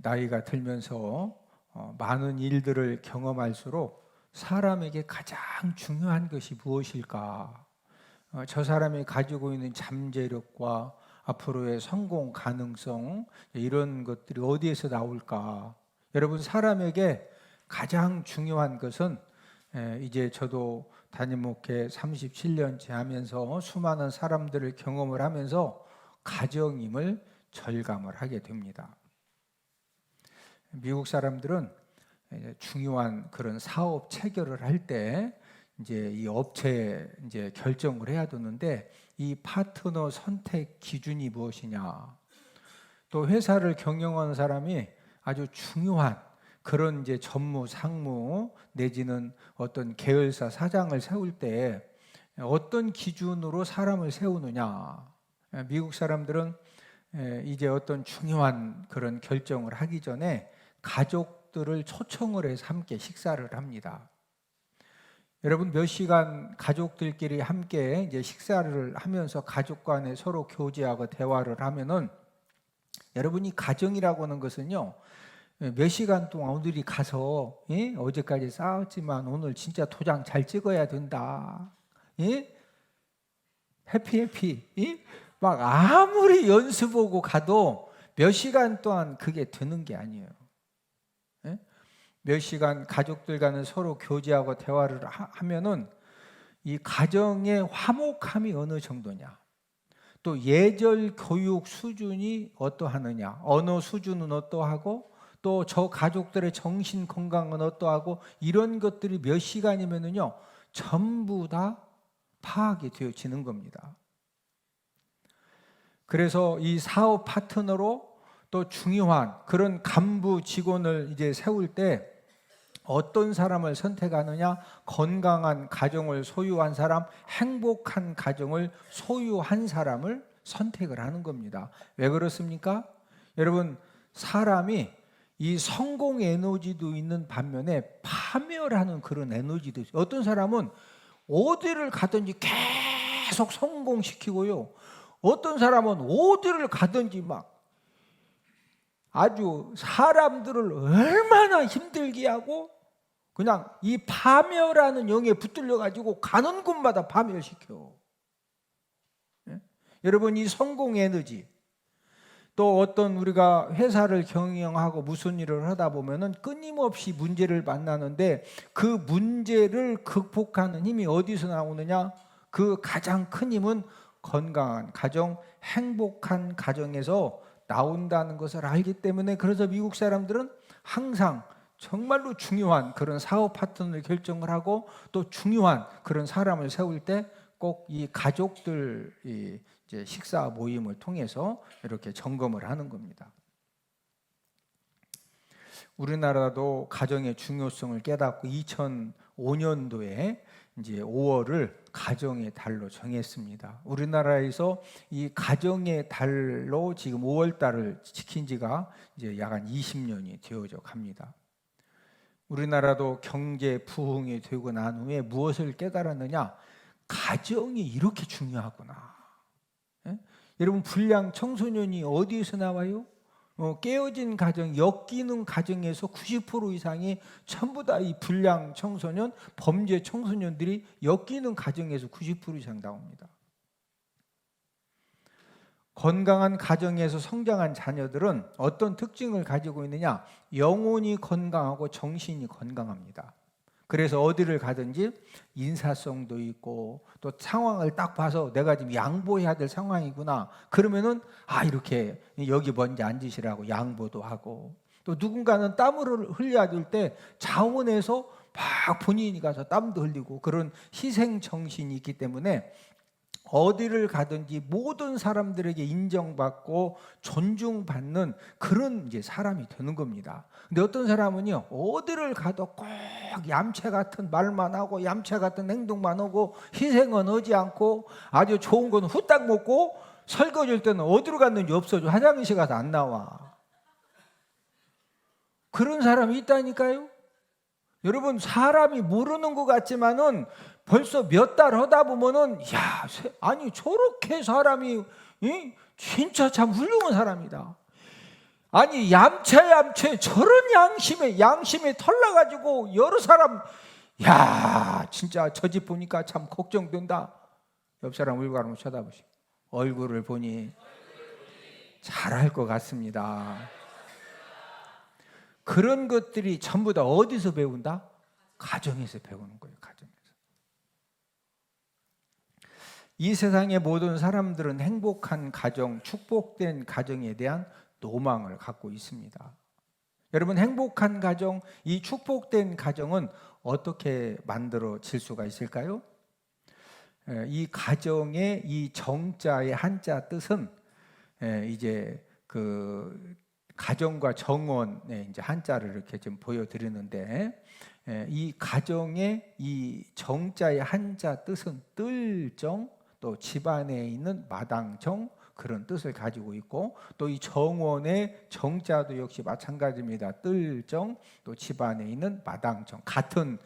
나이가 들면서 많은 일들을 경험할수록 사람에게 가장 중요한 것이 무엇일까? 저 사람이 가지고 있는 잠재력과 앞으로의 성공 가능성, 이런 것들이 어디에서 나올까? 여러분, 사람에게 가장 중요한 것은 이제 저도 담임 목회 37년째 하면서 수많은 사람들을 경험을 하면서 가정임을 절감을 하게 됩니다. 미국 사람들은 중요한 그런 사업 체결을 할 때 이제 이 업체에 이제 결정을 해야 되는데, 이 파트너 선택 기준이 무엇이냐, 또 회사를 경영하는 사람이 아주 중요한 그런 이제 전무, 상무 내지는 어떤 계열사 사장을 세울 때 어떤 기준으로 사람을 세우느냐. 미국 사람들은 이제 어떤 중요한 그런 결정을 하기 전에 가족들을 초청을 해서 함께 식사를 합니다. 여러분, 몇 시간 가족들끼리 함께 이제 식사를 하면서 가족 간에 서로 교제하고 대화를 하면은, 여러분이 가정이라고 하는 것은요, 몇 시간 동안 오늘이 가서 어제까지 싸웠지만 오늘 진짜 도장 잘 찍어야 된다. 해피. 막 아무리 연습하고 가도 몇 시간 동안 그게 되는 게 아니에요. 몇 시간 가족들과는 서로 교제하고 대화를 하면은 이 가정의 화목함이 어느 정도냐, 또 예절 교육 수준이 어떠하느냐, 언어 수준은 어떠하고, 또 저 가족들의 정신 건강은 어떠하고, 이런 것들이 몇 시간이면은요 전부 다 파악이 되어지는 겁니다. 그래서 이 사업 파트너로 또 중요한 그런 간부 직원을 이제 세울 때 어떤 사람을 선택하느냐? 건강한 가정을 소유한 사람, 행복한 가정을 소유한 사람을 선택을 하는 겁니다. 왜 그렇습니까? 여러분, 사람이 이 성공 에너지도 있는 반면에 파멸하는 그런 에너지도 있어요. 어떤 사람은 어디를 가든지 계속 성공시키고요, 어떤 사람은 어디를 가든지 막 아주 사람들을 얼마나 힘들게 하고 그냥 이 파멸하는 영에 붙들려 가지고 가는 곳마다 파멸시켜. 여러분, 이 성공 에너지, 또 어떤 우리가 회사를 경영하고 무슨 일을 하다 보면은 끊임없이 문제를 만나는데, 그 문제를 극복하는 힘이 어디서 나오느냐? 그 가장 큰 힘은 건강한 가정, 행복한 가정에서 나온다는 것을 알기 때문에, 그래서 미국 사람들은 항상 정말로 중요한 그런 사업 파트너를 결정을 하고, 또 중요한 그런 사람을 세울 때 꼭 이 가족들 이제 식사 모임을 통해서 이렇게 점검을 하는 겁니다. 우리나라도 가정의 중요성을 깨닫고 2005년도에 이제 5월을 가정의 달로 정했습니다. 우리나라에서 이 가정의 달로 지금 5월 달을 지킨 지가 이제 약 한 20년이 되어져 갑니다. 우리나라도 경제 부흥이 되고 난 후에 무엇을 깨달았느냐? 가정이 이렇게 중요하구나. 여러분, 불량 청소년이 어디에서 나와요? 깨어진 가정, 엮이는 가정에서 90% 이상이 전부 다 이 불량 청소년, 범죄 청소년들이 엮이는 가정에서 90% 이상 나옵니다. 건강한 가정에서 성장한 자녀들은 어떤 특징을 가지고 있느냐? 영혼이 건강하고 정신이 건강합니다. 그래서 어디를 가든지 인사성도 있고, 또 상황을 딱 봐서 내가 지금 양보해야 될 상황이구나, 그러면은 이렇게 여기 먼저 앉으시라고 양보도 하고, 또 누군가는 땀을 흘려야 될 때 자원해서 막 본인이 가서 땀도 흘리고, 그런 희생 정신이 있기 때문에 어디를 가든지 모든 사람들에게 인정받고 존중받는 그런 이제 사람이 되는 겁니다. 근데 어떤 사람은요, 어디를 가도 꼭 얌체 같은 말만 하고 얌체 같은 행동만 하고 희생은 하지 않고 아주 좋은 건 후딱 먹고 설거지할 때는 어디로 갔는지 없어져. 화장실 가서 안 나와. 그런 사람이 있다니까요. 여러분, 사람이 모르는 것 같지만은 벌써 몇 달 하다 보면은 아니 저렇게 사람이 진짜 참 훌륭한 사람이다. 아니 얌체 저런 양심에 털나가지고 여러 사람, 야 진짜 저 집 보니까 참 걱정된다. 옆 사람 울고 가면 쳐다보시. 얼굴을 보니 잘할 것 같습니다. 그런 것들이 전부 다 어디서 배운다? 가정에서 배우는 거예요. 가정에서. 이 세상의 모든 사람들은 행복한 가정, 축복된 가정에 대한 로망을 갖고 있습니다. 여러분, 행복한 가정, 이 축복된 가정은 어떻게 만들어질 수가 있을까요? 이 가정의 이 정자의 한자 뜻은 이제 그 가정과 정원의 이제 한자를 이렇게 좀 보여드리는데, 이 가정의 이 정자의 한자 뜻은 뜰정, 또 집안에 있는 마당정, 그런 뜻을 가지고 있고, 또 이 정원의 정자도 역시 마찬가지입니다. 뜰정, 또 집안에 있는 마당정, 같은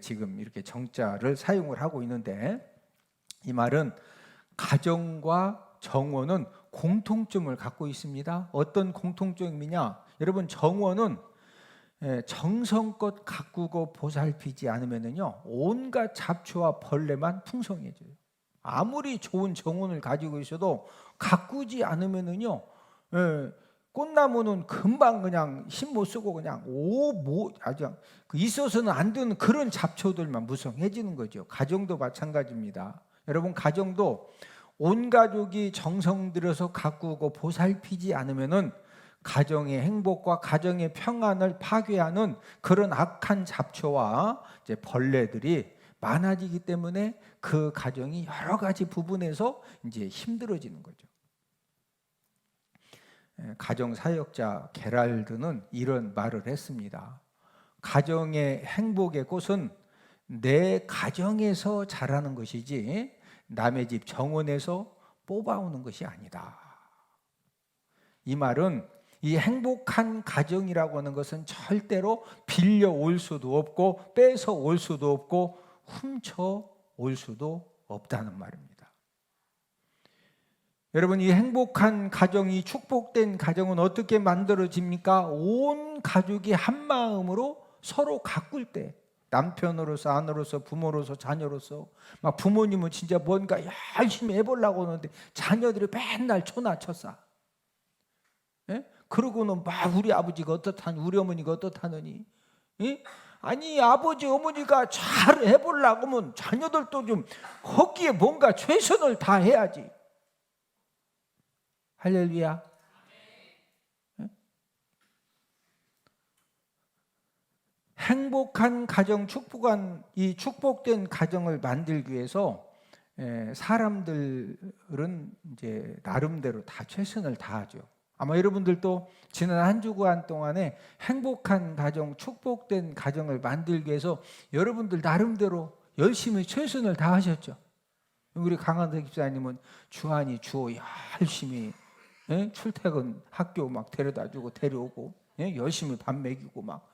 지금 이렇게 정자를 사용을 하고 있는데, 이 말은 가정과 정원은 공통점을 갖고 있습니다. 어떤 공통점이냐? 여러분, 정원은 정성껏 가꾸고 보살피지 않으면요, 온갖 잡초와 벌레만 풍성해져요. 아무리 좋은 정원을 가지고 있어도 가꾸지 않으면요, 꽃나무는 금방 그냥 힘 못 쓰고 그냥 아주 있어서는 안 되는 그런 잡초들만 무성해지는 거죠. 가정도 마찬가지입니다. 여러분, 가정도 온 가족이 정성 들여서 가꾸고 보살피지 않으면은 가정의 행복과 가정의 평안을 파괴하는 그런 악한 잡초와 이제 벌레들이 많아지기 때문에 그 가정이 여러 가지 부분에서 이제 힘들어지는 거죠. 가정 사역자 게랄드는 이런 말을 했습니다. 가정의 행복의 꽃은 내 가정에서 자라는 것이지 남의 집 정원에서 뽑아오는 것이 아니다. 이 말은 이 행복한 가정이라고 하는 것은 절대로 빌려올 수도 없고 뺏어 올 수도 없고 훔쳐 올 수도 없다는 말입니다. 여러분, 이 행복한 가정이, 축복된 가정은 어떻게 만들어집니까? 온 가족이 한 마음으로 서로 가꿀 때, 남편으로서, 아내로서, 부모로서, 자녀로서, 막 부모님은 진짜 뭔가 열심히 해보려고 하는데 자녀들이 맨날 초나쳤어. 예? 그러고는 막 우리 아버지가 어떻다니, 우리 어머니가 어떻다느니. 예? 아니, 아버지 어머니가 잘 해보려고 하면 자녀들도 좀 거기에 뭔가 최선을 다해야지. 할렐루야. 행복한 가정, 이 축복된 가정을 만들기 위해서 사람들은 이제 나름대로 다 최선을 다하죠. 아마 여러분들도 지난 한 주간 동안에 행복한 가정, 축복된 가정을 만들기 위해서 여러분들 나름대로 열심히 최선을 다하셨죠. 우리 강한석 집사님은 주한이 주어 열심히 출퇴근 학교 막 데려다주고 데려오고 열심히 밥 먹이고 막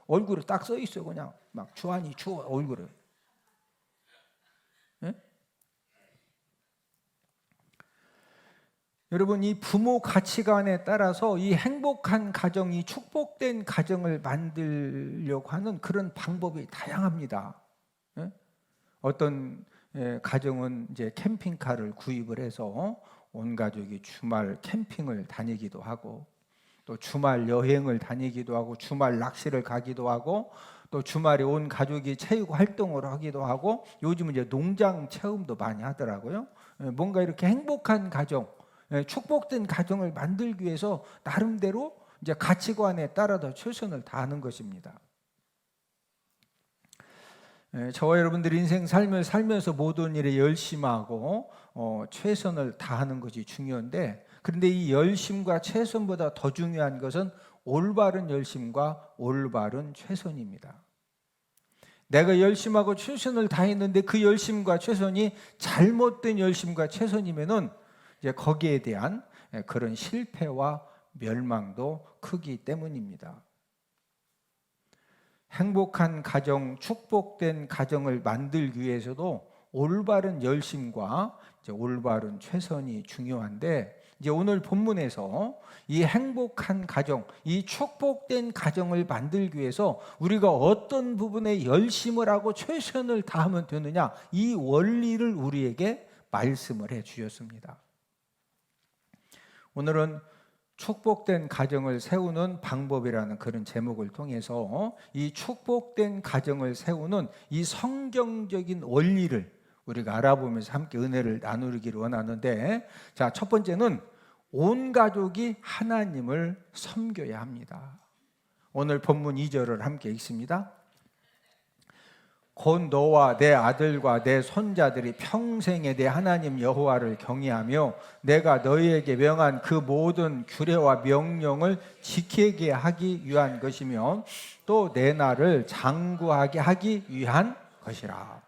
얼굴에 딱 써 있어. 그냥 막 주한이 주어 얼굴에. 여러분, 이 부모 가치관에 따라서 이 행복한 가정이, 축복된 가정을 만들려고 하는 그런 방법이 다양합니다. 어떤 가정은 이제 캠핑카를 구입을 해서 온 가족이 주말 캠핑을 다니기도 하고, 또 주말 여행을 다니기도 하고, 주말 낚시를 가기도 하고, 또 주말에 온 가족이 체육 활동을 하기도 하고, 요즘은 이제 농장 체험도 많이 하더라고요. 뭔가 이렇게 행복한 가정, 축복된 가정을 만들기 위해서 나름대로 이제 가치관에 따라서 최선을 다하는 것입니다. 저와 여러분들이 인생 삶을 살면서 모든 일에 열심하고 최선을 다하는 것이 중요한데, 그런데 이 열심과 최선보다 더 중요한 것은 올바른 열심과 올바른 최선입니다. 내가 열심하고 최선을 다했는데 그 열심과 최선이 잘못된 열심과 최선이면은 이제 거기에 대한 그런 실패와 멸망도 크기 때문입니다. 행복한 가정, 축복된 가정을 만들기 위해서도 올바른 열심과 이제 올바른 최선이 중요한데, 이제 오늘 본문에서 이 행복한 가정, 이 축복된 가정을 만들기 위해서 우리가 어떤 부분에 열심을 하고 최선을 다하면 되느냐, 이 원리를 우리에게 말씀을 해 주셨습니다. 오늘은 축복된 가정을 세우는 방법이라는 그런 제목을 통해서 이 축복된 가정을 세우는 이 성경적인 원리를 우리가 알아보면서 함께 은혜를 나누기를 원하는데, 자, 첫 번째는 온 가족이 하나님을 섬겨야 합니다. 오늘 본문 2절을 함께 읽습니다. 곧 너와 내 아들과 내 손자들이 평생에 내 하나님 여호와를 경외하며 내가 너희에게 명한 그 모든 규례와 명령을 지키게 하기 위한 것이며 또 내 날을 장구하게 하기 위한 것이라.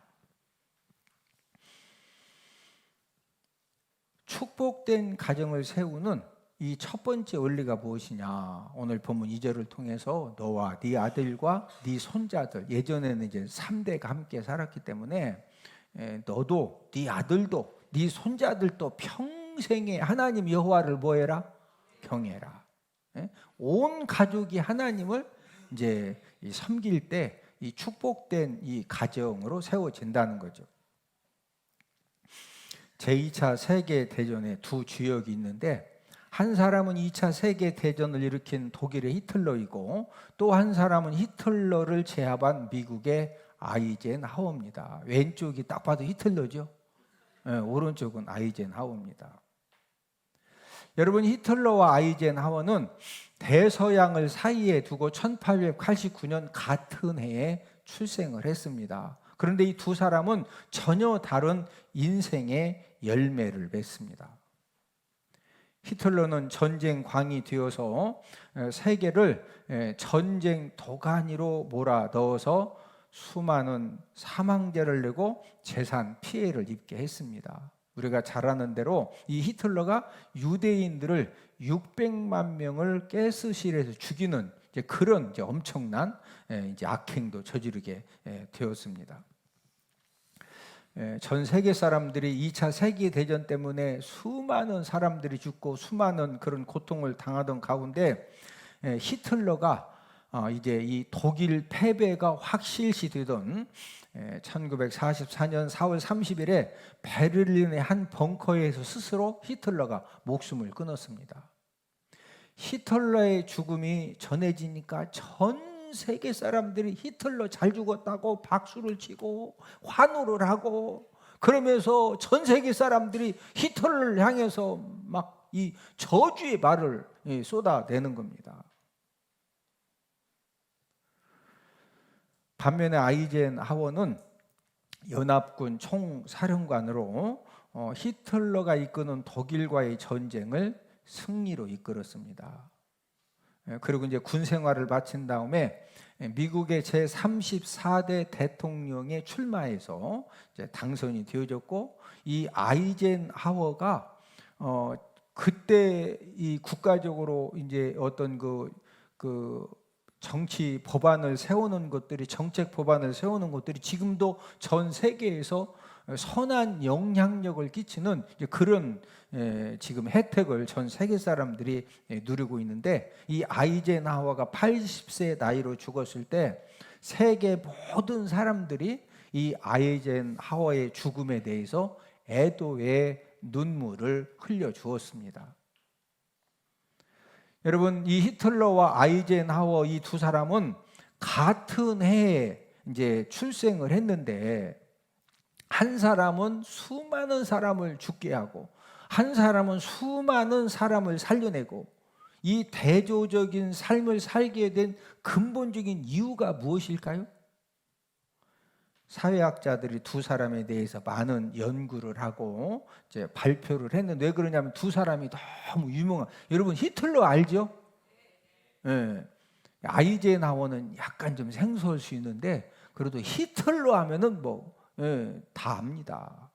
축복된 가정을 세우는 이 첫 번째 원리가 무엇이냐? 오늘 본문 2절을 통해서 너와 네 아들과 네 손자들, 예전에는 이제 3대가 함께 살았기 때문에 너도 네 아들도 네 손자들도 평생에 하나님 여호와를 뭐해라? 경외해라. 온 가족이 하나님을 이제 섬길 때 이 축복된 이 가정으로 세워진다는 거죠. 제2차 세계대전에 두 주역이 있는데, 한 사람은 2차 세계대전을 일으킨 독일의 히틀러이고 또 한 사람은 히틀러를 제압한 미국의 아이젠하워입니다. 왼쪽이 딱 봐도 히틀러죠. 오른쪽은 아이젠하워입니다. 여러분, 히틀러와 아이젠하워는 대서양을 사이에 두고 1889년 같은 해에 출생을 했습니다. 그런데 이 두 사람은 전혀 다른 인생의 열매를 맺습니다. 히틀러는 전쟁광이 되어서 세계를 전쟁 도가니로 몰아넣어서 수많은 사망자를 내고 재산 피해를 입게 했습니다. 우리가 잘 아는 대로 이 히틀러가 유대인들을 600만 명을 가스실에서 죽이는 그런 엄청난 악행도 저지르게 되었습니다. 전 세계 사람들이 2차 세계대전 때문에 수많은 사람들이 죽고 수많은 그런 고통을 당하던 가운데 히틀러가 이제 이 독일 패배가 확실시 되던 1944년 4월 30일에 베를린의 한 벙커에서 스스로 히틀러가 목숨을 끊었습니다. 히틀러의 죽음이 전해지니까 전 세계 사람들이 히틀러 잘 죽었다고 박수를 치고 환호를 하고, 그러면서 전 세계 사람들이 히틀러를 향해서 막 이 저주의 말을 쏟아내는 겁니다. 반면에 아이젠하워는 연합군 총사령관으로 히틀러가 이끄는 독일과의 전쟁을 승리로 이끌었습니다. 그리고 이제 군 생활을 마친 다음에 미국의 제34대 대통령에 출마해서 이제 당선이 되어졌고, 이 아이젠하워가 그때 이 국가적으로 이제 어떤 그 정치 법안을 세우는 것들이, 정책 법안을 세우는 것들이 지금도 전 세계에서 선한 영향력을 끼치는 그런 지금 혜택을 전 세계 사람들이 누리고 있는데, 이 아이젠하워가 80세 나이로 죽었을 때 세계 모든 사람들이 이 아이젠하워의 죽음에 대해서 애도의 눈물을 흘려 주었습니다. 여러분, 이 히틀러와 아이젠하워 이 두 사람은 같은 해에 이제 출생을 했는데, 한 사람은 수많은 사람을 죽게 하고 한 사람은 수많은 사람을 살려내고, 이 대조적인 삶을 살게 된 근본적인 이유가 무엇일까요? 사회학자들이 두 사람에 대해서 많은 연구를 하고 이제 발표를 했는데, 왜 그러냐면 두 사람이 너무 유명한, 여러분 히틀러 알죠? 아이젠하워는 약간 좀 생소할 수 있는데 그래도 히틀러 하면은 다 압니다.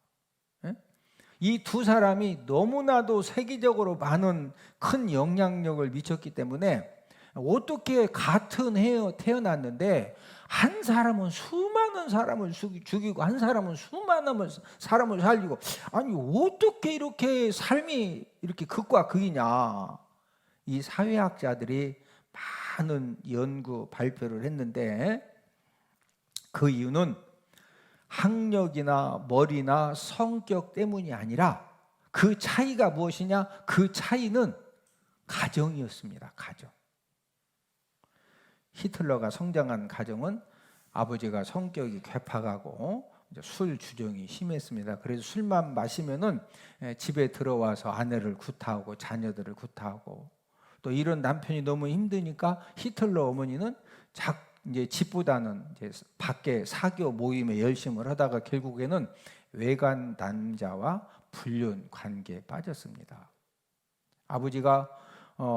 이 두 사람이 너무나도 세계적으로 많은 큰 영향력을 미쳤기 때문에 어떻게 같은 해에 태어났는데 한 사람은 수많은 사람을 죽이고 한 사람은 수많은 사람을 살리고, 아니 어떻게 이렇게 삶이 이렇게 극과 극이냐. 이 사회학자들이 많은 연구 발표를 했는데 그 이유는 학력이나 머리나 성격 때문이 아니라 그 차이가 무엇이냐? 그 차이는 가정이었습니다. 가정. 히틀러가 성장한 가정은 아버지가 성격이 괴팍하고 술 주정이 심했습니다. 그래서 술만 마시면은 집에 들어와서 아내를 구타하고 자녀들을 구타하고, 또 이런 남편이 너무 힘드니까 히틀러 어머니는 이제 집보다는 이제 밖에 사교 모임에 열심을 하다가 결국에는 외간 남자와 불륜 관계에 빠졌습니다. 아버지가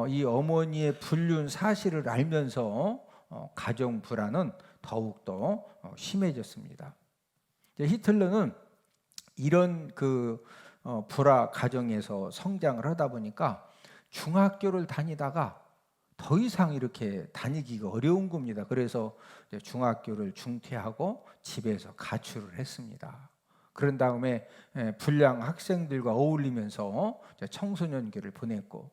이 어머니의 불륜 사실을 알면서 가정 불안은 더욱더 심해졌습니다. 히틀러는 이런 불화 가정에서 성장을 하다 보니까 중학교를 다니다가 더 이상 이렇게 다니기가 어려운 겁니다. 그래서 중학교를 중퇴하고 집에서 가출을 했습니다. 그런 다음에 불량 학생들과 어울리면서 청소년기를 보냈고,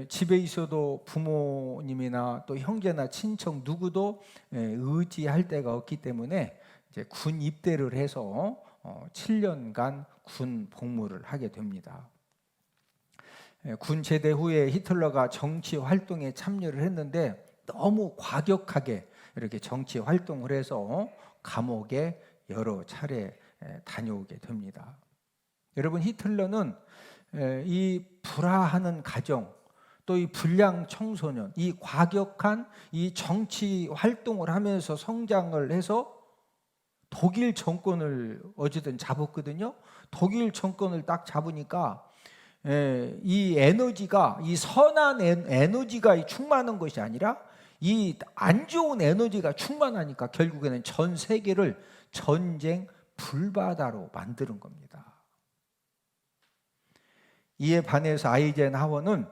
집에 있어도 부모님이나 또 형제나 친척 누구도 의지할 데가 없기 때문에 이제 군 입대를 해서 7년간 군 복무를 하게 됩니다. 군 제대 후에 히틀러가 정치 활동에 참여를 했는데 너무 과격하게 이렇게 정치 활동을 해서 감옥에 여러 차례 다녀오게 됩니다. 여러분, 히틀러는 이 불화하는 가정, 또 이 불량 청소년, 이 과격한 이 정치 활동을 하면서 성장을 해서 독일 정권을 어쨌든 잡았거든요. 독일 정권을 딱 잡으니까 이 에너지가, 이 선한 에너지가 충만한 것이 아니라 이 안 좋은 에너지가 충만하니까 결국에는 전 세계를 전쟁 불바다로 만드는 겁니다. 이에 반해서 아이젠하워는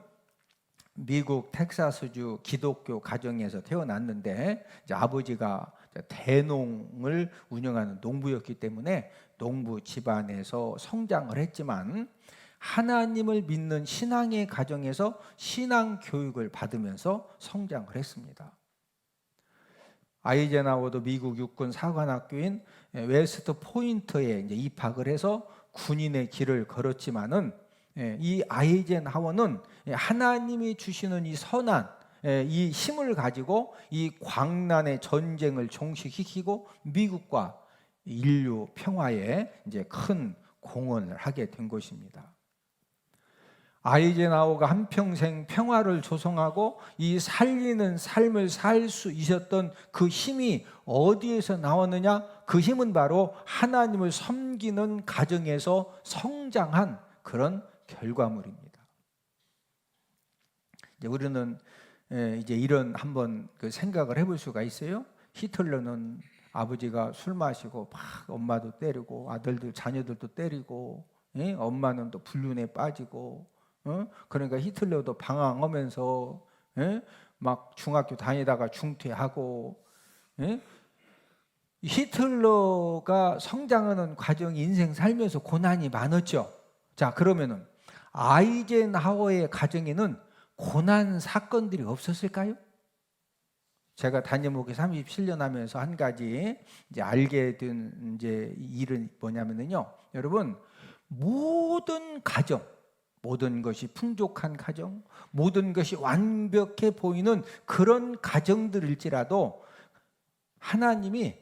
미국 텍사스주 기독교 가정에서 태어났는데 이제 아버지가 대농을 운영하는 농부였기 때문에 농부 집안에서 성장을 했지만 하나님을 믿는 신앙의 가정에서 신앙 교육을 받으면서 성장을 했습니다. 아이젠하워도 미국 육군 사관학교인 웨스트 포인트에 이제 입학을 해서 군인의 길을 걸었지만은 이 아이젠하워는 하나님이 주시는 이 선한 이 힘을 가지고 이 광란의 전쟁을 종식시키고 미국과 인류 평화에 이제 큰 공헌을 하게 된 것입니다. 아이젠하워가 한평생 평화를 조성하고 이 살리는 삶을 살 수 있었던 그 힘이 어디에서 나왔느냐? 그 힘은 바로 하나님을 섬기는 가정에서 성장한 그런 결과물입니다. 이제 우리는 이제 이런 한번 생각을 해볼 수가 있어요. 히틀러는 아버지가 술 마시고 막 엄마도 때리고 아들들 자녀들도 때리고, 엄마는 또 불륜에 빠지고, 그러니까 히틀러도 방황하면서 막 중학교 다니다가 중퇴하고, 히틀러가 성장하는 과정이 인생 살면서 고난이 많았죠. 자, 그러면은 아이젠하워의 가정에는 고난 사건들이 없었을까요? 제가 단임 목회 37년 하면서 한 가지 이제 알게 된 이제 일은 뭐냐면요, 여러분, 모든 가정, 모든 것이 풍족한 가정, 모든 것이 완벽해 보이는 그런 가정들일지라도 하나님이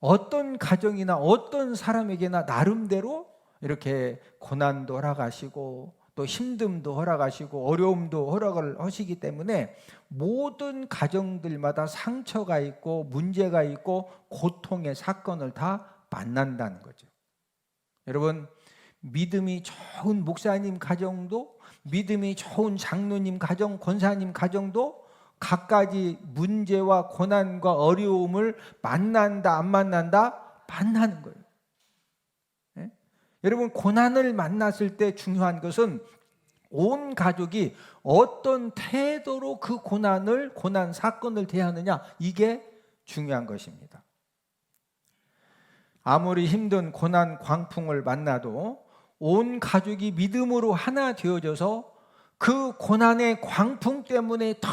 어떤 가정이나 어떤 사람에게나 나름대로 이렇게 고난도 허락하시고 또 힘듦도 허락하시고 어려움도 허락을 하시기 때문에 모든 가정들마다 상처가 있고 문제가 있고 고통의 사건을 다 만난다는 거죠. 여러분, 믿음이 좋은 목사님 가정도, 믿음이 좋은 장로님 가정, 권사님 가정도 갖가지 문제와 고난과 어려움을 만난다, 안 만난다? 만나는 거예요. 여러분, 고난을 만났을 때 중요한 것은 온 가족이 어떤 태도로 그 고난 사건을 대하느냐, 이게 중요한 것입니다. 아무리 힘든 고난 광풍을 만나도 온 가족이 믿음으로 하나 되어져서 그 고난의 광풍 때문에 더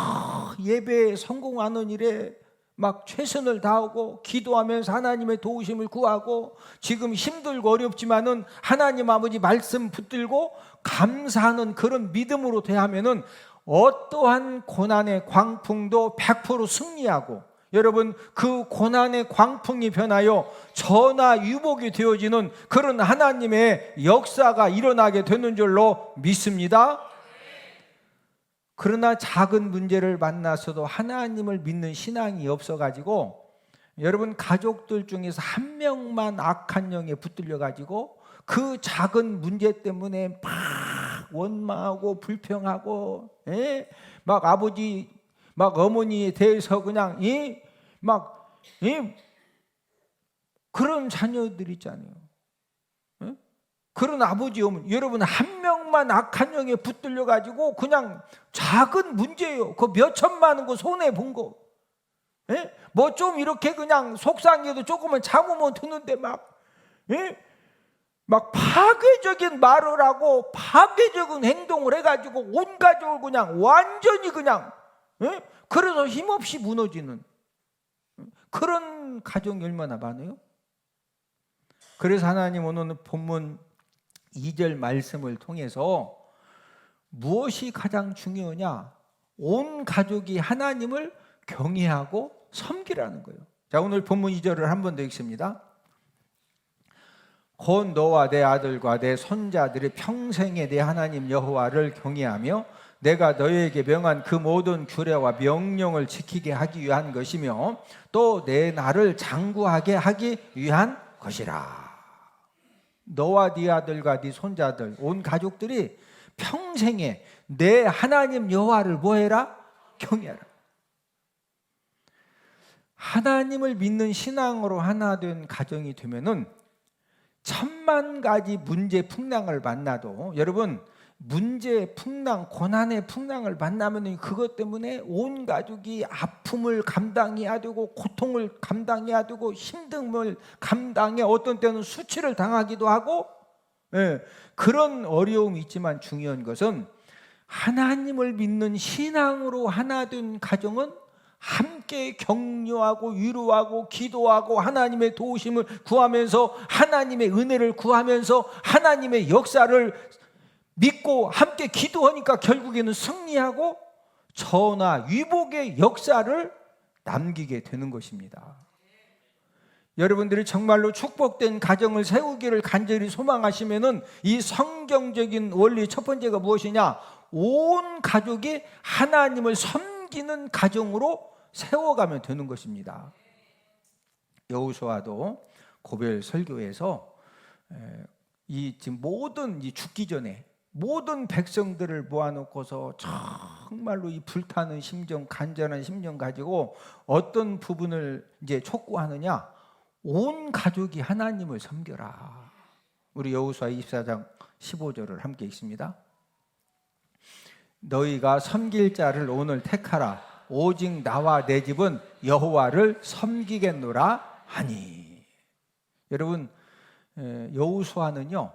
예배에 성공하는 일에 막 최선을 다하고 기도하면서 하나님의 도우심을 구하고, 지금 힘들고 어렵지만은 하나님 아버지 말씀 붙들고 감사하는 그런 믿음으로 대하면은 어떠한 고난의 광풍도 100% 승리하고, 여러분, 그 고난의 광풍이 변하여 전화 유복이 되어지는 그런 하나님의 역사가 일어나게 되는 줄로 믿습니다. 그러나 작은 문제를 만나서도 하나님을 믿는 신앙이 없어가지고, 여러분, 가족들 중에서 한 명만 악한 영에 붙들려가지고 그 작은 문제 때문에 막 원망하고 불평하고, 막 아버지 막 어머니에 대해서 그냥 그런 자녀들 있잖아요. 그런 아버지 어머니, 여러분, 한 명만 악한 영에 붙들려 가지고 그냥 작은 문제예요. 그 몇 천만 원 그 손해 본 거, 뭐 좀 이렇게 그냥 속상해도 조금은 참으면 되는데 막 파괴적인 말을 하고 파괴적인 행동을 해가지고 온 가족을 그냥 완전히 그냥, 그래서 힘없이 무너지는 그런 가정이 얼마나 많아요? 그래서 하나님 오늘 본문 2절 말씀을 통해서 무엇이 가장 중요하냐? 온 가족이 하나님을 경외하고 섬기라는 거예요. 자, 오늘 본문 2절을 한 번 더 읽습니다. 곧 너와 내 아들과 내 손자들이 평생에 내 하나님 여호와를 경외하며 내가 너희에게 명한 그 모든 규례와 명령을 지키게 하기 위한 것이며 또 내 나를 장구하게 하기 위한 것이라. 너와 네 아들과 네 손자들, 온 가족들이 평생에 내 하나님 여호와를 뭐해라? 경외하라. 하나님을 믿는 신앙으로 하나 된 가정이 되면은 천만 가지 문제 풍랑을 만나도, 여러분, 문제 풍랑, 고난의 풍랑을 만나면 그것 때문에 온 가족이 아픔을 감당해야 되고 고통을 감당해야 되고 힘듦을 감당해, 어떤 때는 수치를 당하기도 하고, 그런 어려움이 있지만 중요한 것은 하나님을 믿는 신앙으로 하나 된 가정은 함께 격려하고 위로하고 기도하고 하나님의 도우심을 구하면서 하나님의 은혜를 구하면서 하나님의 역사를 믿고 함께 기도하니까 결국에는 승리하고 전화 위복의 역사를 남기게 되는 것입니다. 여러분들이 정말로 축복된 가정을 세우기를 간절히 소망하시면은 이 성경적인 원리 첫 번째가 무엇이냐? 온 가족이 하나님을 섬기는 가정으로 세워가면 되는 것입니다. 여호수아도 고별 설교에서 지금 모든 죽기 전에 모든 백성들을 모아놓고서 정말로 이 불타는 심정, 간절한 심정 가지고 어떤 부분을 이제 촉구하느냐? 온 가족이 하나님을 섬겨라. 우리 여호수아 24장 15절을 함께 읽습니다. 너희가 섬길 자를 오늘 택하라. 오직 나와 내 집은 여호와를 섬기겠노라 하니. 여러분, 여호수아는요,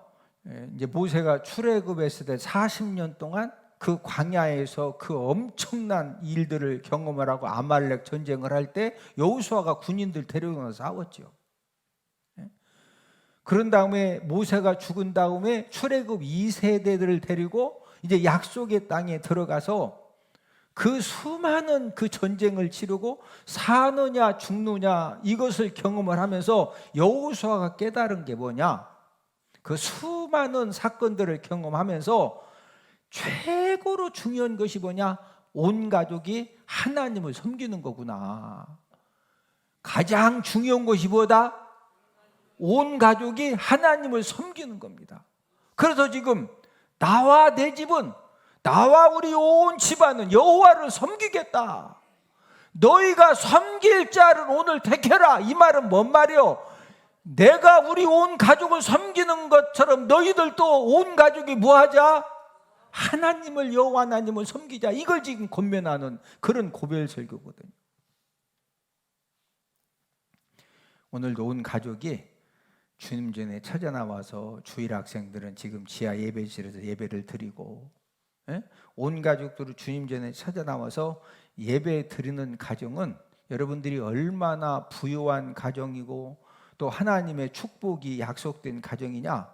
이제 모세가 출애굽했을 때 40년 동안 그 광야에서 그 엄청난 일들을 경험을 하고 아말렉 전쟁을 할 때 여호수아가 군인들 데려가서 싸웠죠. 그런 다음에 모세가 죽은 다음에 출애굽 2세대들을 데리고 이제 약속의 땅에 들어가서 그 수많은 그 전쟁을 치르고 사느냐 죽느냐 이것을 경험을 하면서 여호수아가 깨달은 게 뭐냐? 그 수많은 사건들을 경험하면서 최고로 중요한 것이 뭐냐? 온 가족이 하나님을 섬기는 거구나. 가장 중요한 것이 뭐다? 온 가족이 하나님을 섬기는 겁니다. 그래서 지금 나와 내 집은, 나와 우리 온 집안은 여호와를 섬기겠다. 너희가 섬길 자를 오늘 택해라. 이 말은 뭔 말이요? 내가 우리 온 가족을 섬기는 것처럼 너희들도 온 가족이 뭐하자? 하나님을 여호와 하나님을 섬기자. 이걸 지금 권면하는 그런 고별 설교거든요. 오늘도 온 가족이 주님 전에 찾아 나와서 주일 학생들은 지금 지하 예배실에서 예배를 드리고, 온 가족들을 주님 전에 찾아 나와서 예배 드리는 가정은 여러분들이 얼마나 부유한 가정이고 또 하나님의 축복이 약속된 가정이냐.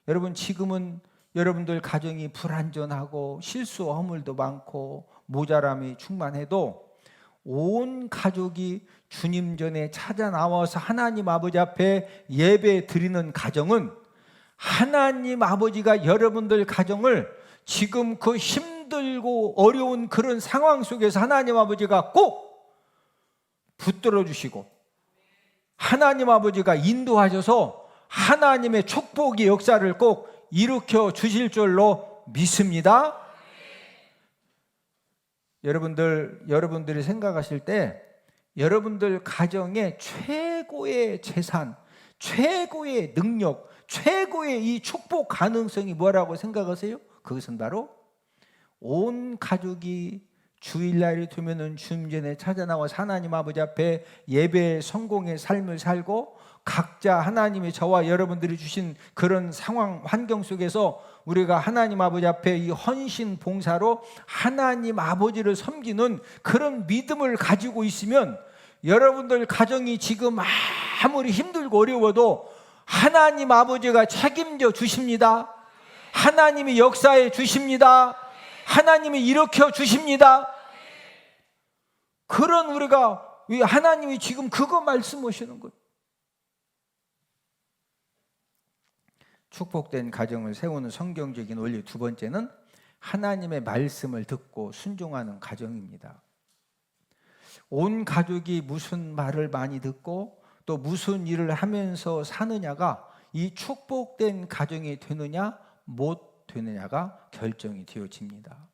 여러분, 지금은 여러분들 가정이 불완전하고 실수 허물도 많고 모자람이 충만해도 온 가족이 주님 전에 찾아 나와서 하나님 아버지 앞에 예배 드리는 가정은 하나님 아버지가 여러분들 가정을 지금 그 힘들고 어려운 그런 상황 속에서 하나님 아버지가 꼭 붙들어 주시고 하나님 아버지가 인도하셔서 하나님의 축복의 역사를 꼭 일으켜 주실 줄로 믿습니다. 여러분들이 생각하실 때 여러분들 가정의 최고의 재산, 최고의 능력, 최고의 이 축복 가능성이 뭐라고 생각하세요? 그것은 바로 온 가족이 주일날이 되면은 주님 전에 찾아 나와서 하나님 아버지 앞에 예배 성공의 삶을 살고 각자 하나님이 저와 여러분들이 주신 그런 상황 환경 속에서 우리가 하나님 아버지 앞에 이 헌신 봉사로 하나님 아버지를 섬기는 그런 믿음을 가지고 있으면 여러분들 가정이 지금 아무리 힘들고 어려워도 하나님 아버지가 책임져 주십니다. 하나님이 역사해 주십니다. 하나님이 일으켜 주십니다. 그런 우리가 하나님이 지금 그거 말씀하시는 거예요. 축복된 가정을 세우는 성경적인 원리 두 번째는 하나님의 말씀을 듣고 순종하는 가정입니다. 온 가족이 무슨 말을 많이 듣고 또 무슨 일을 하면서 사느냐가 이 축복된 가정이 되느냐 못 되느냐가 결정이 되어집니다.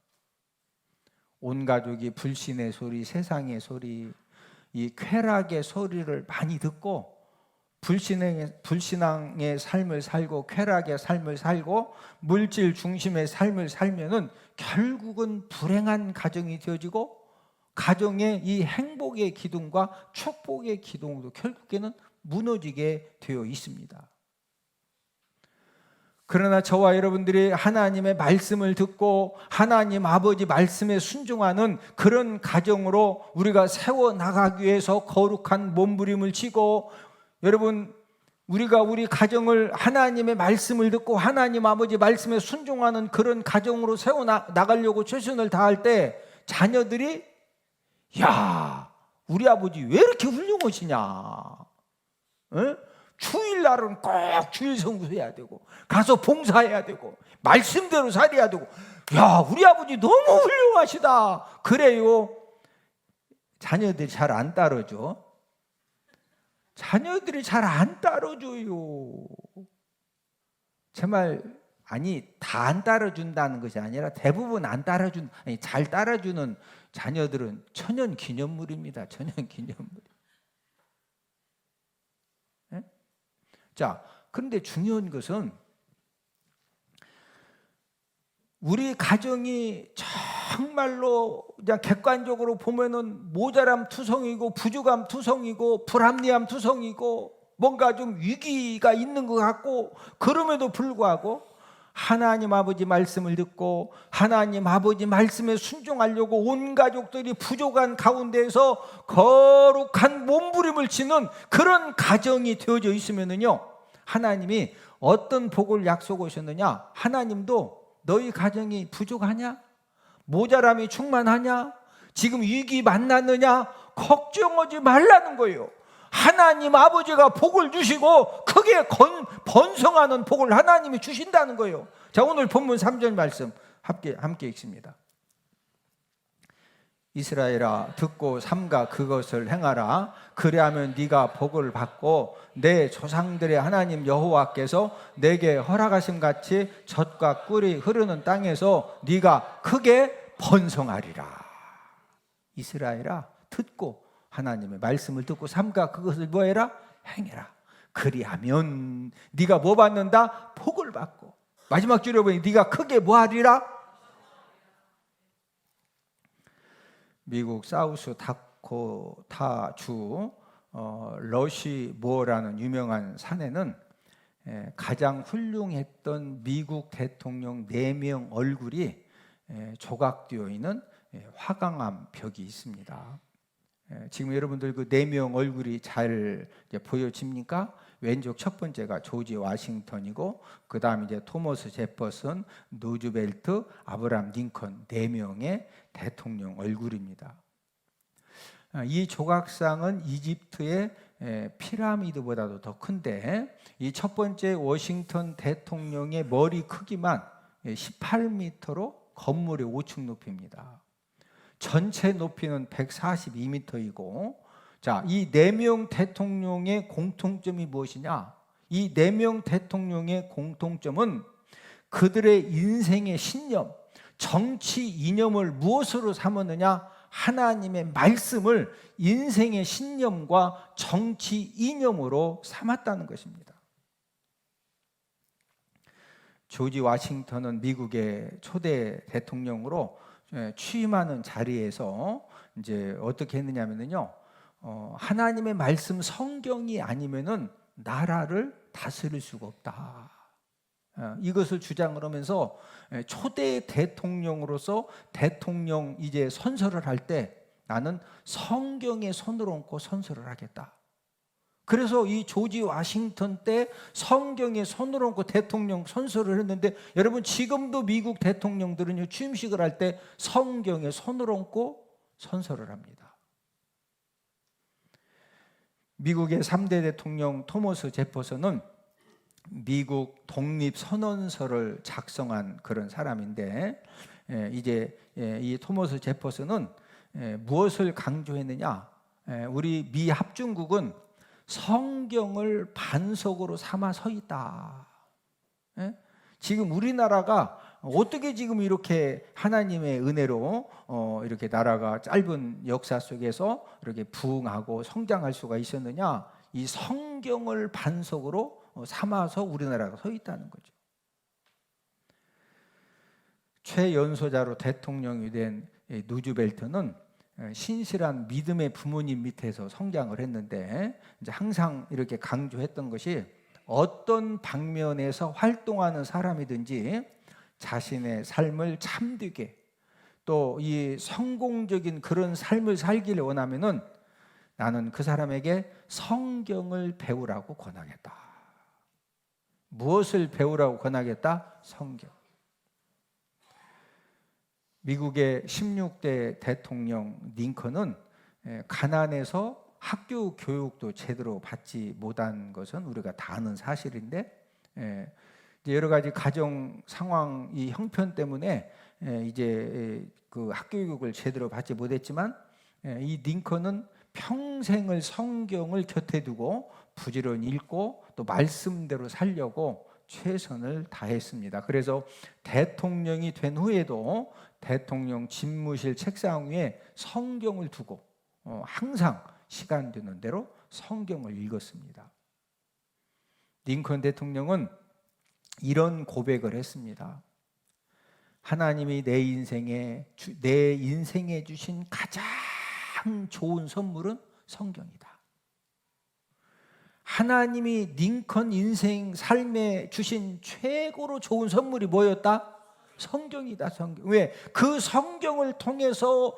온 가족이 불신의 소리, 세상의 소리, 이 쾌락의 소리를 많이 듣고 불신앙의 삶을 살고 쾌락의 삶을 살고 물질 중심의 삶을 살면은 결국은 불행한 가정이 되어지고 가정의 이 행복의 기둥과 축복의 기둥도 결국에는 무너지게 되어 있습니다. 그러나 저와 여러분들이 하나님의 말씀을 듣고 하나님 아버지 말씀에 순종하는 그런 가정으로 우리가 세워나가기 위해서 거룩한 몸부림을 치고 여러분 우리가 우리 가정을 하나님의 말씀을 듣고 하나님 아버지 말씀에 순종하는 그런 가정으로 세워나가려고 최선을 다할 때 자녀들이 야 우리 아버지 왜 이렇게 훌륭하시냐, 주일날은 꼭 주일 성수해야 되고 가서 봉사해야 되고 말씀대로 살아야 되고 야 우리 아버지 너무 훌륭하시다 그래요. 자녀들이 잘 안 따르죠. 자녀들이 잘 안 따라줘요. 정말 아니 다 안 따라준다는 것이 아니라 대부분 안 따라준 아니 잘 따라주는 자녀들은 천연 기념물입니다. 천연 기념물. 네? 자, 그런데 중요한 것은 우리 가정이 정말로 그냥 객관적으로 보면은 모자람 투성이고 부족함 투성이고 불합리함 투성이고 뭔가 좀 위기가 있는 것 같고 그럼에도 불구하고 하나님 아버지 말씀을 듣고 하나님 아버지 말씀에 순종하려고 온 가족들이 부족한 가운데에서 거룩한 몸부림을 치는 그런 가정이 되어져 있으면은요 하나님이 어떤 복을 약속하셨느냐, 하나님도 너희 가정이 부족하냐? 모자람이 충만하냐? 지금 위기 만났느냐? 걱정하지 말라는 거예요. 하나님 아버지가 복을 주시고 크게 번성하는 복을 하나님이 주신다는 거예요. 자, 오늘 본문 3절 말씀 함께 읽습니다. 이스라엘아 듣고 삼가 그것을 행하라. 그리하면 네가 복을 받고 내 조상들의 하나님 여호와께서 내게 허락하심 같이 젖과 꿀이 흐르는 땅에서 네가 크게 번성하리라. 이스라엘아 듣고 하나님의 말씀을 듣고 삼가 그것을 뭐해라? 행해라. 그리하면 네가 뭐 받는다? 복을 받고 마지막 줄에 보니 네가 크게 뭐하리라? 미국 사우스 다코타 주 러시모어라는 유명한 산에는 가장 훌륭했던 미국 대통령 4명 얼굴이 조각되어 있는 화강암 벽이 있습니다. 지금 여러분들 그 4명 얼굴이 잘 보여집니까? 왼쪽 첫 번째가 조지 워싱턴이고, 그 다음 이제 토머스 제퍼슨, 루즈벨트, 아브라함 링컨 4명의 대통령 얼굴입니다. 이 조각상은 이집트의 피라미드보다도 더 큰데, 이 첫 번째 워싱턴 대통령의 머리 크기만 18m로 건물의 5층 높이입니다. 전체 높이는 142m이고, 자, 이 4명 대통령의 공통점이 무엇이냐? 이 4명 대통령의 공통점은 그들의 인생의 신념, 정치 이념을 무엇으로 삼았느냐? 하나님의 말씀을 인생의 신념과 정치 이념으로 삼았다는 것입니다. 조지 워싱턴은 미국의 초대 대통령으로 취임하는 자리에서 이제 어떻게 했느냐면요, 하나님의 말씀 성경이 아니면은 나라를 다스릴 수가 없다. 이것을 주장을 하면서 초대 대통령으로서 대통령 이제 선서를 할 때 나는 성경에 손을 얹고 선서를 하겠다. 그래서 이 조지 워싱턴 때 성경에 손을 얹고 대통령 선서를 했는데, 여러분 지금도 미국 대통령들은 취임식을 할 때 성경에 손을 얹고 선서를 합니다. 미국의 3대 대통령 토머스 제퍼슨은 미국 독립선언서를 작성한 그런 사람인데, 이제 이 토머스 제퍼슨은 무엇을 강조했느냐? 우리 미 합중국은 성경을 반석으로 삼아 서 있다. 지금 우리나라가 어떻게 지금 이렇게 하나님의 은혜로 이렇게 나라가 짧은 역사 속에서 이렇게 부흥하고 성장할 수가 있었느냐? 이 성경을 반석으로 삼아서 우리나라가 서 있다는 거죠. 최연소자로 대통령이 된 루즈벨트는 신실한 믿음의 부모님 밑에서 성장을 했는데, 이제 항상 이렇게 강조했던 것이 어떤 방면에서 활동하는 사람이든지 자신의 삶을 참되게, 또 이 성공적인 그런 삶을 살기를 원하면은 나는 그 사람에게 성경을 배우라고 권하겠다. 무엇을 배우라고 권하겠다? 성경. 미국의 16대 대통령 링컨은 가난해서 학교 교육도 제대로 받지 못한 것은 우리가 다 아는 사실인데, 여러 가지 가정 상황 이 형편 때문에 이제 그 학교 교육을 제대로 받지 못했지만, 이 링컨은 평생을 성경을 곁에 두고 부지런히 읽고 또 말씀대로 살려고 최선을 다했습니다. 그래서 대통령이 된 후에도 대통령 집무실 책상 위에 성경을 두고 항상 시간 되는 대로 성경을 읽었습니다. 링컨 대통령은 이런 고백을 했습니다. 하나님이 내 인생에 주신 가장 좋은 선물은 성경이다. 하나님이 링컨 인생 삶에 주신 최고로 좋은 선물이 뭐였다? 성경이다. 성경. 왜? 그 성경을 통해서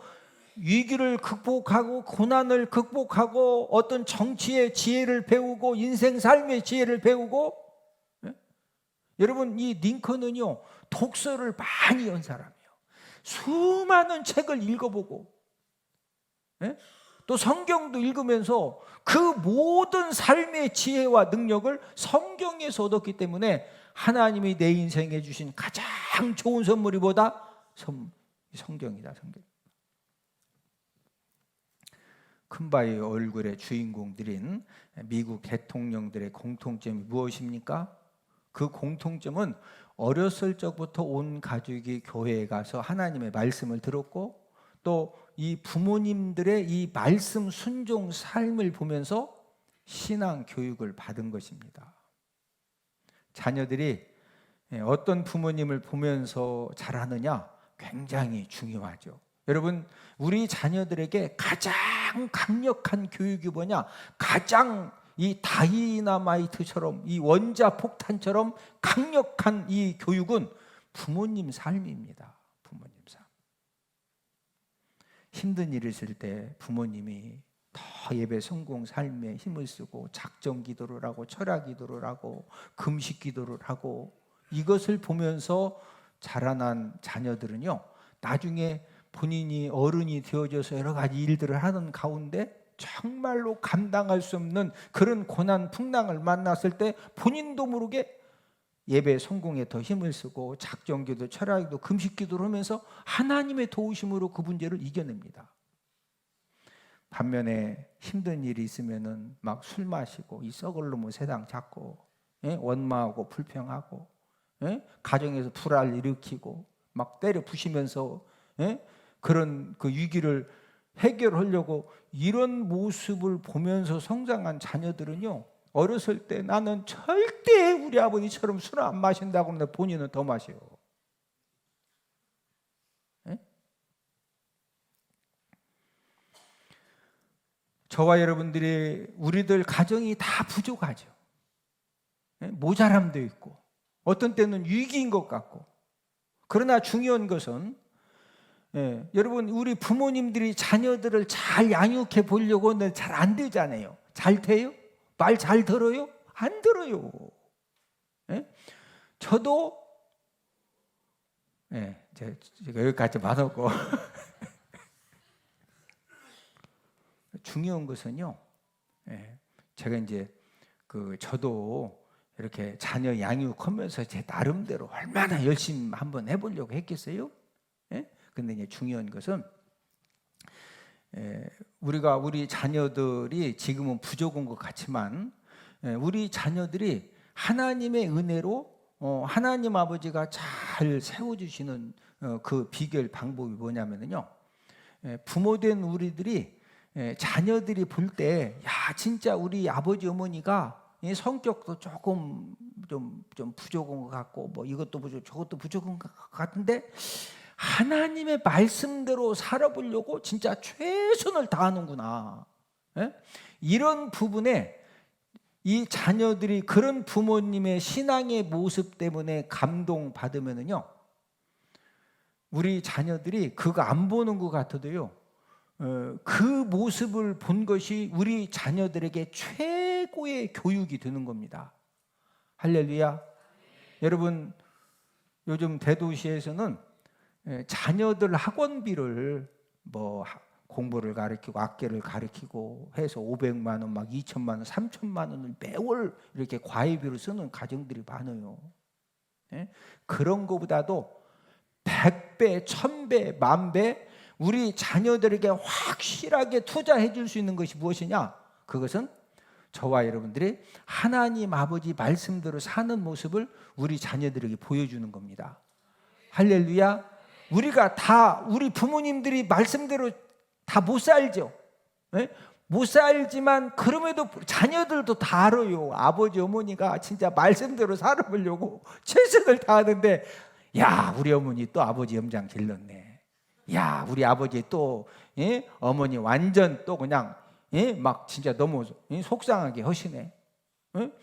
위기를 극복하고 고난을 극복하고 어떤 정치의 지혜를 배우고 인생 삶의 지혜를 배우고, 여러분 이 링컨은요 독서를 많이 한 사람이에요. 수많은 책을 읽어보고 또 성경도 읽으면서 그 모든 삶의 지혜와 능력을 성경에서 얻었기 때문에 하나님이 내 인생에 주신 가장 좋은 선물이 뭐다? 성경이다. 성경. 큰바의 얼굴의 주인공들인 미국 대통령들의 공통점이 무엇입니까? 그 공통점은 어렸을 적부터 온 가족이 교회에 가서 하나님의 말씀을 들었고, 또 이 부모님들의 이 말씀 순종 삶을 보면서 신앙 교육을 받은 것입니다. 자녀들이 어떤 부모님을 보면서 자라느냐 굉장히 중요하죠. 여러분, 우리 자녀들에게 가장 강력한 교육이 뭐냐? 가장 이 다이나마이트처럼, 이 원자 폭탄처럼 강력한 이 교육은 부모님 삶입니다. 부모님 삶. 힘든 일 있을 때 부모님이 더 예배 성공 삶에 힘을 쓰고 작정 기도를 하고 철학 기도를 하고 금식 기도를 하고, 이것을 보면서 자라난 자녀들은요, 나중에 본인이 어른이 되어져서 여러 가지 일들을 하는 가운데 정말로 감당할 수 없는 그런 고난 풍랑을 만났을 때 본인도 모르게 예배 성공에 더 힘을 쓰고 작정기도 철학기도 금식기도를 하면서 하나님의 도우심으로 그 문제를 이겨냅니다. 반면에 힘든 일이 있으면은 막 술 마시고 이 썩을 놈의 세상 잡고, 원망하고 불평하고, 가정에서 불화를 일으키고 막 때려 부시면서 그런 그 위기를 해결하려고, 이런 모습을 보면서 성장한 자녀들은요, 어렸을 때 나는 절대 우리 아버지처럼 술 안 마신다고 하는데 본인은 더 마셔. 저와 여러분들이, 우리들 가정이 다 부족하죠. 모자람도 있고 어떤 때는 위기인 것 같고. 그러나 중요한 것은, 여러분, 우리 부모님들이 자녀들을 잘 양육해 보려고 하는데 잘 안 되잖아요. 잘 돼요? 말 잘 들어요? 안 들어요. 저도 제가 여기까지 받았고 중요한 것은요, 제가 이제 저도 이렇게 자녀 양육하면서 제 나름대로 얼마나 열심히 한번 해보려고 했겠어요? 근데 이제 중요한 것은, 우리 자녀들이 지금은 부족한 것 같지만, 우리 자녀들이 하나님의 은혜로 하나님 아버지가 잘 세워주시는 그 비결 방법이 뭐냐면요, 부모된 우리들이 자녀들이 볼 때, 야, 진짜 우리 아버지 어머니가 성격도 조금 좀 부족한 것 같고, 뭐 이것도 부족, 저것도 부족한 것 같은데 하나님의 말씀대로 살아보려고 진짜 최선을 다하는구나. 이런 부분에 이 자녀들이 그런 부모님의 신앙의 모습 때문에 감동받으면은요, 우리 자녀들이 그거 안 보는 것 같아도요, 그 모습을 본 것이 우리 자녀들에게 최고의 교육이 되는 겁니다. 할렐루야. 여러분, 요즘 대도시에서는 자녀들 학원비를 뭐 공부를 가르치고 악기를 가르치고 해서 500만 원, 막 2천만 원, 3천만 원을 매월 이렇게 과외비로 쓰는 가정들이 많아요. 그런 것보다도 100배, 1000배, 10,000배 우리 자녀들에게 확실하게 투자해 줄 수 있는 것이 무엇이냐? 그것은 저와 여러분들이 하나님 아버지 말씀대로 사는 모습을 우리 자녀들에게 보여주는 겁니다. 할렐루야. 우리 부모님들이 말씀대로 다 못 살죠. 못 살지만 그럼에도 자녀들도 다 알아요. 아버지 어머니가 진짜 말씀대로 살아보려고 최선을 다하는데, 야, 우리 어머니 또 아버지 염장 질렀네. 야, 우리 아버지 또 어머니 완전 또 그냥 막 진짜 너무 속상하게 하시네.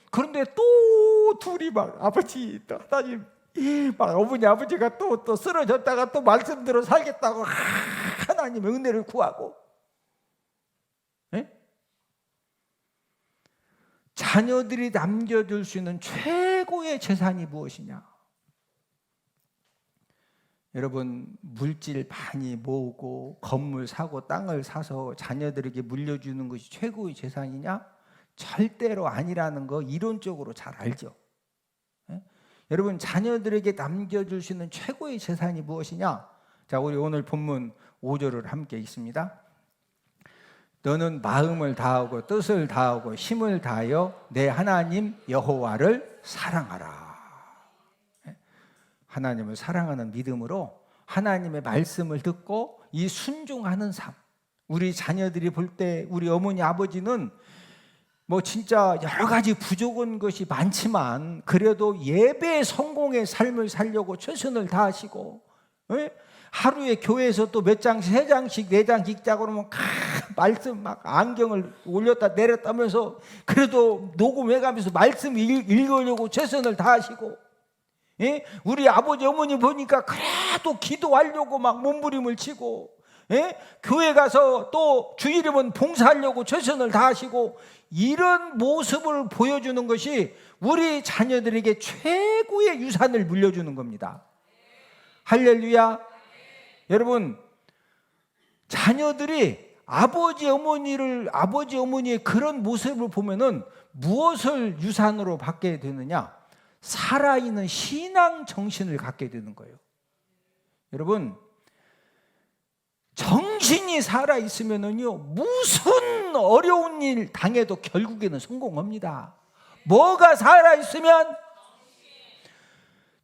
그런데 또 둘이 막 아버지 또 하나님, 막 어머니 아버지가 또 쓰러졌다가 또 말씀대로 살겠다고 하나님의 은혜를 구하고. 자녀들이 남겨줄 수 있는 최고의 재산이 무엇이냐? 여러분, 물질 많이 모으고 건물 사고 땅을 사서 자녀들에게 물려주는 것이 최고의 재산이냐? 절대로 아니라는 거 이론적으로 잘 알죠. 여러분, 자녀들에게 남겨줄 수 있는 최고의 재산이 무엇이냐? 자, 우리 오늘 본문 5절을 함께 읽습니다. 너는 마음을 다하고 뜻을 다하고 힘을 다하여 내 하나님 여호와를 사랑하라. 하나님을 사랑하는 믿음으로 하나님의 말씀을 듣고 이 순종하는 삶. 우리 자녀들이 볼 때 우리 어머니 아버지는 뭐 진짜 여러 가지 부족한 것이 많지만 그래도 예배 성공의 삶을 살려고 최선을 다하시고, 하루에 교회에서 또 몇 장씩, 3장씩, 4장씩 자고 그러면 말씀 막 안경을 올렸다 내렸다면서 그래도 녹음해가면서 말씀 읽으려고 최선을 다하시고, 예? 우리 아버지 어머니 보니까 그래도 기도하려고 막 몸부림을 치고, 예? 교회 가서 또 주일이면 봉사하려고 최선을 다하시고, 이런 모습을 보여주는 것이 우리 자녀들에게 최고의 유산을 물려주는 겁니다. 할렐루야. 여러분, 자녀들이 아버지 어머니의 그런 모습을 보면은 무엇을 유산으로 받게 되느냐? 살아있는 신앙 정신을 갖게 되는 거예요. 여러분, 정신이 살아있으면은요, 무슨 어려운 일 당해도 결국에는 성공합니다. 뭐가 살아있으면?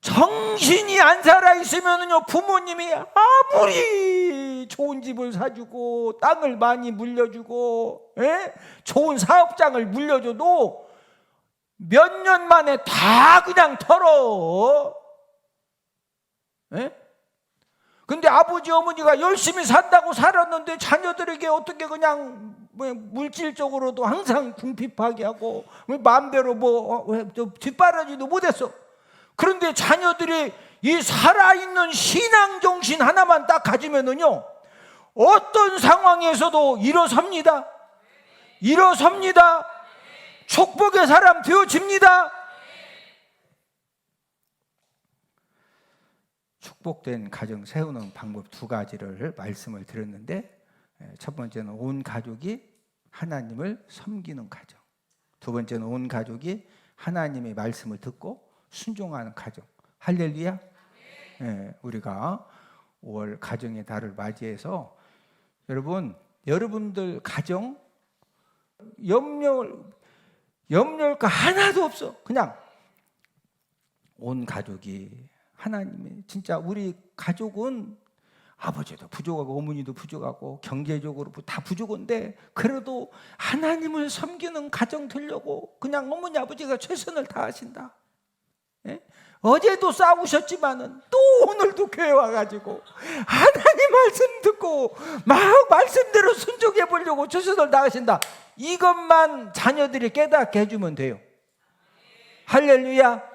정신이 안 살아있으면은요, 부모님이 아무리 좋은 집을 사주고 땅을 많이 물려주고, 예? 좋은 사업장을 물려줘도 몇 년 만에 다 그냥 털어. 예? 근데 아버지 어머니가 열심히 산다고 살았는데 자녀들에게 어떻게 그냥 물질적으로도 항상 궁핍하게 하고 마음대로 뒷바라지도 못했어. 그런데 자녀들이 이 살아있는 신앙정신 하나만 딱 가지면은요, 어떤 상황에서도 일어섭니다. 축복의 사람 되어집니다. 축복된 가정 세우는 방법 2가지를 말씀을 드렸는데, 첫 번째는 온 가족이 하나님을 섬기는 가정, 두 번째는 온 가족이 하나님의 말씀을 듣고 순종하는 가정. 할렐루야. 우리가 5월 가정의 달을 맞이해서 여러분들 가정 염려할 거 하나도 없어. 그냥 온 가족이 하나님의, 진짜 우리 가족은 아버지도 부족하고 어머니도 부족하고 경제적으로 다 부족한데 그래도 하나님을 섬기는 가정 되려고 그냥 어머니 아버지가 최선을 다하신다. 예? 어제도 싸우셨지만은 또 오늘도 교회 와가지고 하나님 말씀 듣고 막 말씀대로 순종해 보려고 최선을 다하신다. 이것만 자녀들이 깨닫게 해주면 돼요. 할렐루야.